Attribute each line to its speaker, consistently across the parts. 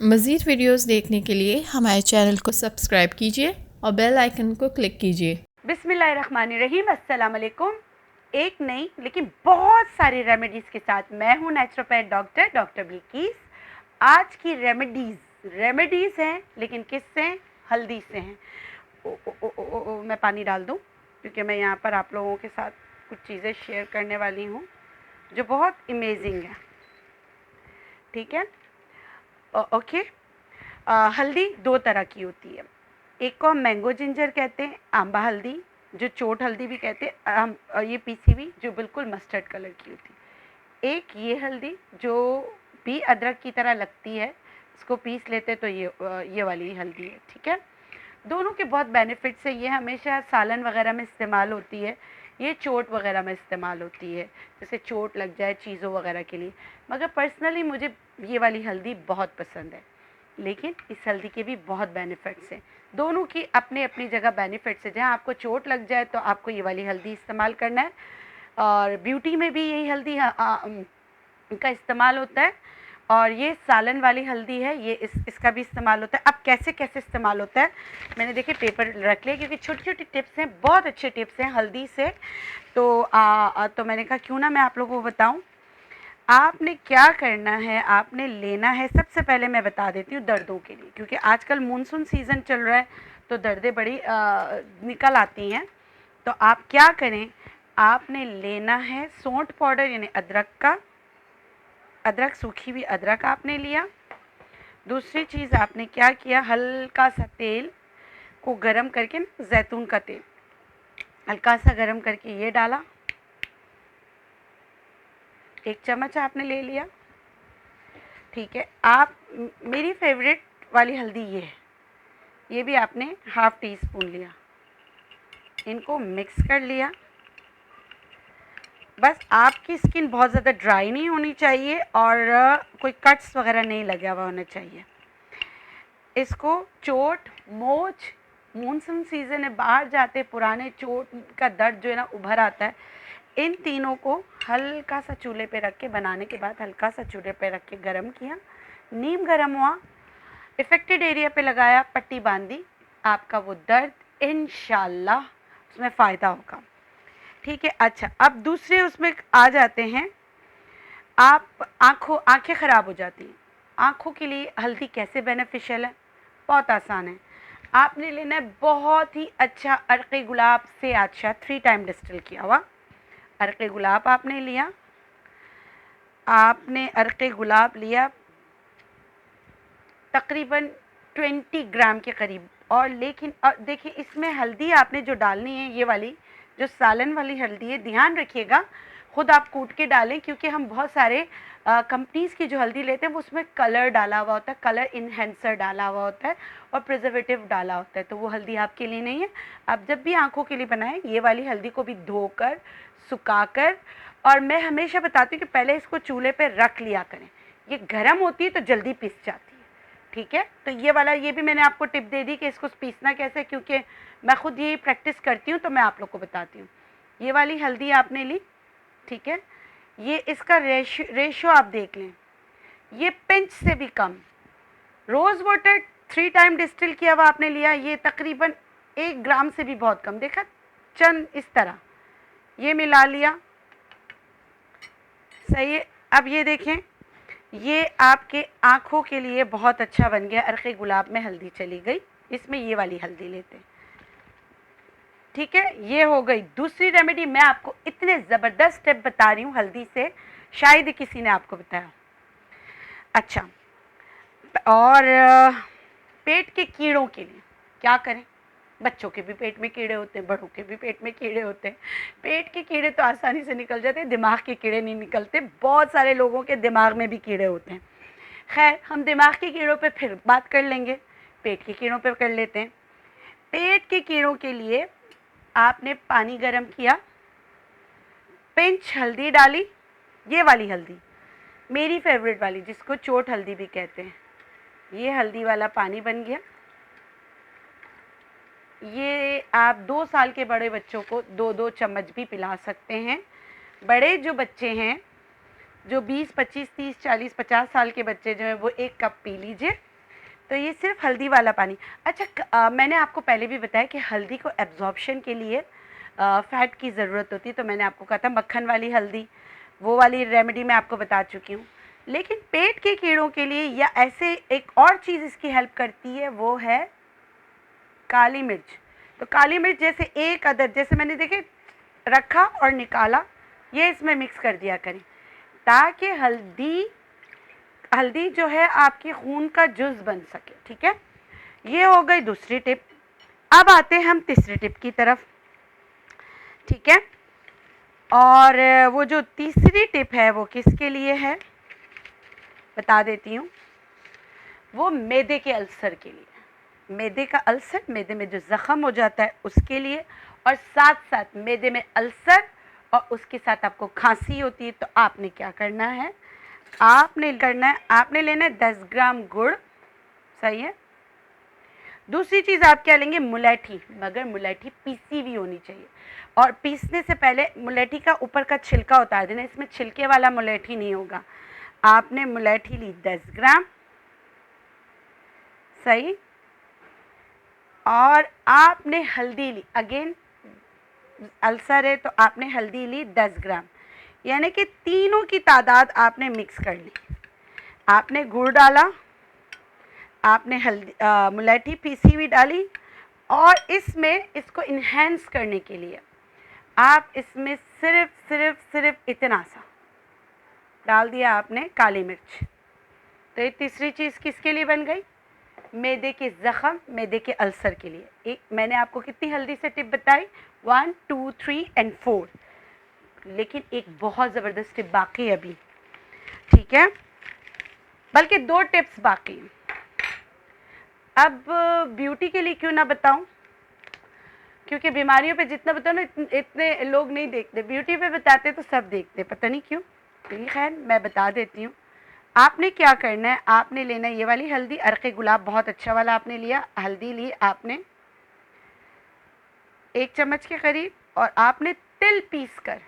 Speaker 1: मज़ीद वीडियोस देखने के लिए हमारे चैनल को सब्सक्राइब कीजिए और बेल आइकन को क्लिक कीजिए।
Speaker 2: बिस्मिल्लाहिर्रहमानिर्रहीम, अस्सलाम वालेकुम। एक नई लेकिन बहुत सारी रेमेडीज़ के साथ मैं हूँ नेचुरोपैथ डॉक्टर बिल्किस। आज की रेमेडीज़ हैं, लेकिन किससे? हल्दी से हैं। ओ, ओ, ओ, ओ, ओ, ओ, मैं पानी डाल दूँ क्योंकि मैं यहाँ पर आप लोगों के साथ कुछ चीज़ें शेयर करने वाली हूँ जो बहुत अमेजिंग है। ठीक है, ओके। हल्दी दो तरह की होती है। एक को हम मैंगो जिंजर कहते हैं, आंबा हल्दी, जो चोट हल्दी भी कहते हैं, और ये पीसी हुई जो बिल्कुल मस्टर्ड कलर की होती है। एक ये हल्दी जो भी अदरक की तरह लगती है, इसको पीस लेते तो ये वाली हल्दी है। ठीक है, दोनों के बहुत बेनिफिट्स है। ये हमेशा सालन वगैरह में इस्तेमाल होती है, ये चोट वगैरह में इस्तेमाल होती है, जैसे चोट लग जाए चीज़ों वगैरह के लिए। मगर पर्सनली मुझे ये वाली हल्दी बहुत पसंद है। लेकिन इस हल्दी के भी बहुत बेनिफिट्स हैं। दोनों की अपनी अपनी जगह बेनिफिट्स है। जहाँ आपको चोट लग जाए तो आपको ये वाली हल्दी इस्तेमाल करना है, और ब्यूटी में भी यही हल्दी का इस्तेमाल होता है। और ये सालन वाली हल्दी है, ये इसका भी इस्तेमाल होता है। अब कैसे कैसे इस्तेमाल होता है, मैंने देखिए पेपर रख लिया क्योंकि छोटी छोटी टिप्स हैं, बहुत अच्छे टिप्स हैं हल्दी से। तो मैंने कहा क्यों ना मैं आप लोगों को बताऊं। आपने क्या करना है, आपने लेना है, सबसे पहले मैं बता देती हूँ दर्दों के लिए, क्योंकि आजकल मानसून सीज़न चल रहा है तो दर्दें बड़ी निकल आती हैं। तो आप क्या करें, आपने लेना है सौंठ पाउडर यानी अदरक का, अदरक, सूखी हुई अदरक आपने लिया। दूसरी चीज़ आपने क्या किया, हल्का सा तेल को गरम करके, जैतून का तेल हल्का सा गरम करके ये डाला, 1 चम्मच आपने ले लिया। ठीक है, आप मेरी फेवरेट वाली हल्दी ये है, ये भी आपने हाफ टी स्पून लिया। इनको मिक्स कर लिया। बस आपकी स्किन बहुत ज़्यादा ड्राई नहीं होनी चाहिए और कोई कट्स वगैरह नहीं लगा हुआ होना चाहिए। इसको चोट, मोच, मानसून सीज़न है, बाहर जाते पुराने चोट का दर्द जो है ना उभर आता है। इन तीनों को हल्का सा चूल्हे पे रख के, बनाने के बाद हल्का सा चूल्हे पे रख के गरम किया, नीम गरम हुआ, इफ़ेक्टेड एरिया पे लगाया, पट्टी बांधी, आपका वो दर्द इंशाल्लाह उसमें फ़ायदा होगा। ठीक है, अच्छा अब दूसरे उसमें आ जाते हैं। आप आँखें ख़राब हो जाती हैं, आँखों के लिए हल्दी कैसे बेनिफिशियल है, बहुत आसान है। आपने लेना है बहुत ही अच्छा अर्क़े गुलाब से अच्छा 3 टाइम डिस्टिल किया हुआ अर्क़े गुलाब आपने लिया। आपने अर्क़े गुलाब लिया तकरीबन 20 ग्राम के करीब। और लेकिन देखिए इसमें हल्दी आपने जो डालनी है, ये वाली जो सालन वाली हल्दी है, ध्यान रखिएगा खुद आप कूट के डालें, क्योंकि हम बहुत सारे कंपनीज़ की जो हल्दी लेते हैं वो उसमें कलर डाला हुआ होता है, कलर इन्हेंसर डाला हुआ होता है और प्रिजर्वेटिव डाला होता है, तो वो हल्दी आपके लिए नहीं है। आप जब भी आँखों के लिए बनाएं, ये वाली हल्दी को भी धोकर, सुखाकर, और मैं हमेशा बताती हूँ कि पहले इसको चूल्हे पर रख लिया करें, ये गर्म होती है तो जल्दी पिस जाती है। ठीक है, तो ये वाला, ये भी मैंने आपको टिप दे दी कि इसको पीसना कैसे, क्योंकि मैं खुद यही प्रैक्टिस करती हूँ तो मैं आप लोग को बताती हूँ। ये वाली हल्दी आपने ली, ठीक है, ये इसका रेशो आप देख लें, ये पिंच से भी कम। रोज़ वाटर 3 टाइम डिस्टिल किया हुआ आपने लिया, ये तकरीबन 1 ग्राम से भी बहुत कम, देखा चंद इस तरह, ये मिला लिया। सही है, अब ये देखें, ये आपके आँखों के लिए बहुत अच्छा बन गया। अर्क़े गुलाब में हल्दी चली गई, इसमें ये वाली हल्दी लेते हैं। ठीक है, ये हो गई दूसरी रेमेडी। मैं आपको इतने ज़बरदस्त टिप बता रही हूँ हल्दी से, शायद किसी ने आपको बताया। अच्छा, और पेट के कीड़ों के लिए क्या करें? बच्चों के भी पेट में कीड़े होते हैं, बड़ों के भी पेट में कीड़े होते हैं। पेट के कीड़े तो आसानी से निकल जाते हैं, दिमाग के कीड़े नहीं निकलते। बहुत सारे लोगों के दिमाग में भी कीड़े होते हैं। खैर, हम दिमाग के कीड़ों पे फिर बात कर लेंगे, पेट के कीड़ों पे कर लेते हैं। पेट के कीड़ों के लिए आपने पानी गर्म किया, पिंच हल्दी डाली, ये वाली हल्दी मेरी फेवरेट वाली, जिसको चोट हल्दी भी कहते हैं। ये हल्दी वाला पानी बन गया। ये आप 2 साल के बड़े बच्चों को 2-2 चम्मच भी पिला सकते हैं। बड़े जो बच्चे हैं, जो 20, 25, 30, 40, 50 साल के बच्चे जो हैं, वो 1 कप पी लीजिए। तो ये सिर्फ हल्दी वाला पानी। अच्छा, मैंने आपको पहले भी बताया कि हल्दी को एब्जॉर्प्शन के लिए फ़ैट की ज़रूरत होती है, तो मैंने आपको कहा था मक्खन वाली हल्दी, वो वाली रेमेडी मैं आपको बता चुकी हूँ। लेकिन पेट के कीड़ों के लिए या ऐसे एक और चीज़ इसकी हेल्प करती है, वो है काली मिर्च। तो काली मिर्च जैसे एक अदद, जैसे मैंने देखे रखा और निकाला, ये इसमें मिक्स कर दिया करें, ताकि हल्दी जो है आपकी खून का जुज़ बन सके। ठीक है, ये हो गई दूसरी टिप। अब आते हैं हम तीसरी टिप की तरफ। ठीक है, और वो जो तीसरी टिप है वो किसके लिए है बता देती हूँ। वो मैदे के अल्सर के लिए। मैदे का अल्सर, मैदे में जो ज़ख़म हो जाता है उसके लिए, और साथ साथ मैदे में अल्सर और उसके साथ आपको खांसी होती है, तो आपने क्या करना है, आपने लेना है 10 ग्राम गुड़। सही है। दूसरी चीज़ आप क्या लेंगे, मुलैठी, मगर मुलैठी पीसी हुई होनी चाहिए। और पीसने से पहले मुलैठी का ऊपर का छिलका उतार देना, इसमें छिलके वाला मुलैठी नहीं होगा। आपने मुलैठी ली 10 ग्राम। सही। और आपने हल्दी ली, अगेन अल्सर है तो आपने हल्दी ली 10 ग्राम, यानी कि तीनों की तादाद आपने मिक्स कर ली। आपने गुड़ डाला, आपने मुलैठी पीसी हुई डाली, और इसमें इसको इन्हेंस करने के लिए आप इसमें सिर्फ इतना सा डाल दिया आपने काली मिर्च। तो ये तीसरी चीज़ किसके लिए बन गई, मैदे के ज़ख़म, मैदे के अल्सर के लिए। एक मैंने आपको कितनी हल्दी से टिप बताई, 1 2 3 एंड 4, लेकिन एक बहुत ज़बरदस्त टिप बाकी है अभी। ठीक है, बल्कि 2 टिप्स बाकी हैं। अब ब्यूटी के लिए क्यों ना बताऊं, क्योंकि बीमारियों पे जितना बताओ ना इतने लोग नहीं देखते, ब्यूटी पे बताते तो सब देखते, पता नहीं क्यों। लेकिन खैर मैं बता देती हूँ। आपने क्या करना है, आपने लेना है ये वाली हल्दी, अर्क़े गुलाब बहुत अच्छा वाला आपने लिया, हल्दी ली आपने 1 चम्मच के करीब, और आपने तिल पीस कर,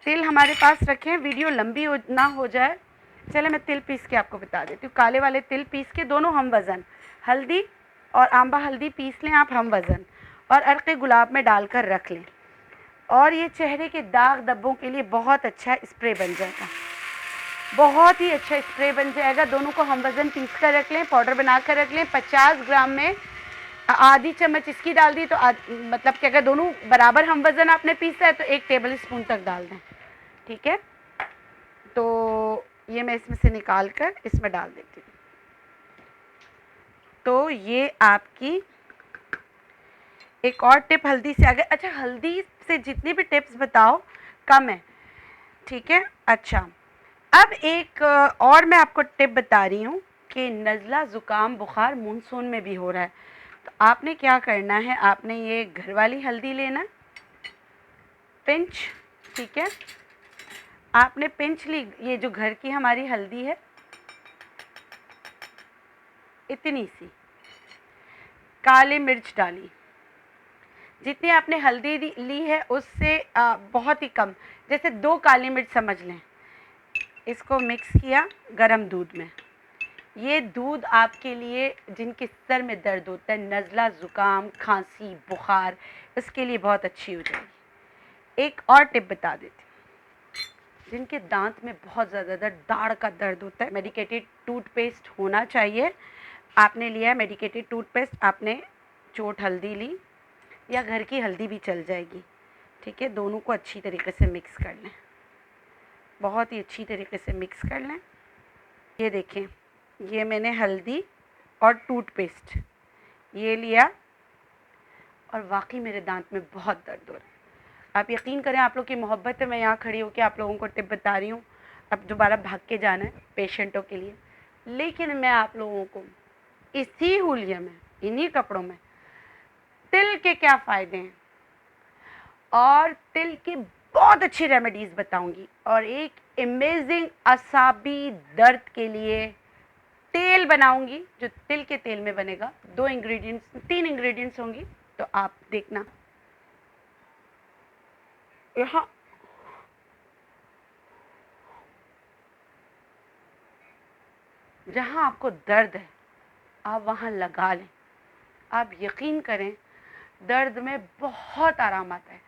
Speaker 2: तिल हमारे पास रखें, वीडियो लंबी ना हो जाए, चले मैं तिल पीस के आपको बता देती हूँ। काले वाले तिल पीस के, दोनों हम वज़न, हल्दी और आंबा हल्दी पीस लें आप हम वज़न, और अर्क़े गुलाब में डालकर रख लें। और ये चेहरे के दाग धब्बों के लिए बहुत अच्छा स्प्रे बन जाएगा, बहुत ही अच्छा स्प्रे बन जाएगा। दोनों को हम वज़न पीस कर रख लें, पाउडर बना कर रख लें। 50 ग्राम में आधी चम्मच इसकी डाल दी, तो मतलब कि अगर दोनों बराबर हम वज़न आपने पीसा है तो 1 टेबल स्पून तक डाल दें। ठीक है, तो ये मैं इसमें से निकाल कर इसमें डाल देती हूँ। तो ये आपकी एक और टिप हल्दी से आगे। अच्छा, हल्दी से जितनी भी टिप्स बताओ कम है। ठीक है, अच्छा अब एक और मैं आपको टिप बता रही हूँ कि नज़ला ज़ुकाम बुखार मानसून में भी हो रहा है, तो आपने क्या करना है, आपने ये घर वाली हल्दी लेना, पिंच। ठीक है, आपने पिंच ली, ये जो घर की हमारी हल्दी है इतनी सी, काली मिर्च डाली, जितनी आपने हल्दी ली है उससे बहुत ही कम, जैसे 2 काली मिर्च समझ लें। इसको मिक्स किया गरम दूध में। ये दूध आपके लिए जिनके सर में दर्द होता है, नज़ला ज़ुकाम खांसी बुखार, इसके लिए बहुत अच्छी हो जाएगी। एक और टिप बता देती, जिनके दांत में बहुत ज़्यादा दाढ़ का दर्द होता है, मेडिकेटेड टूथपेस्ट होना चाहिए। आपने लिया है मेडिकेटेड टूथपेस्ट, आपने चोट हल्दी ली या घर की हल्दी भी चल जाएगी। ठीक है, दोनों को अच्छी तरीके से मिक्स कर लें, बहुत ही अच्छी तरीके से मिक्स कर लें। ये देखें, ये मैंने हल्दी और टूथपेस्ट ये लिया, और वाकई मेरे दांत में बहुत दर्द हो रहा है। आप यकीन करें, आप लोग की मोहब्बत है, मैं यहाँ खड़ी होकर आप लोगों को टिप बता रही हूँ। अब दोबारा भाग के जाना है पेशेंटों के लिए, लेकिन मैं आप लोगों को इसी हुलिया में, इन्हीं कपड़ों में तिल के क्या फ़ायदे हैं और तिल की बहुत अच्छी रेमेडीज़ बताऊंगी, और एक अमेजिंग असाबी दर्द के लिए तेल बनाऊंगी जो तिल के तेल में बनेगा। 3 इंग्रेडिएंट्स होंगी, तो आप देखना। यहाँ जहाँ आपको दर्द है, आप वहाँ लगा लें, आप यकीन करें दर्द में बहुत आराम आता है।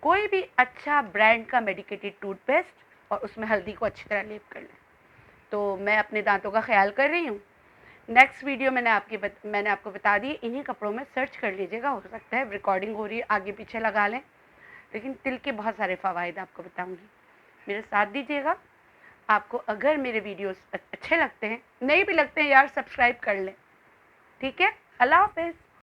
Speaker 2: कोई भी अच्छा ब्रांड का मेडिकेटेड टूथपेस्ट और उसमें हल्दी को अच्छी तरह लेप कर लें। तो मैं अपने दांतों का ख्याल कर रही हूँ। नेक्स्ट वीडियो मैंने आपको बता दी, इन्हीं कपड़ों में सर्च कर लीजिएगा, हो सकता है रिकॉर्डिंग हो रही है आगे पीछे लगा लें, लेकिन तिल के बहुत सारे फ़वाइद आपको बताऊँगी। मेरे साथ दीजिएगा। आपको अगर मेरे वीडियोस अच्छे लगते हैं, नहीं भी लगते हैं यार, सब्सक्राइब कर लें, ठीक है? अल्लाह हाफ़िज़।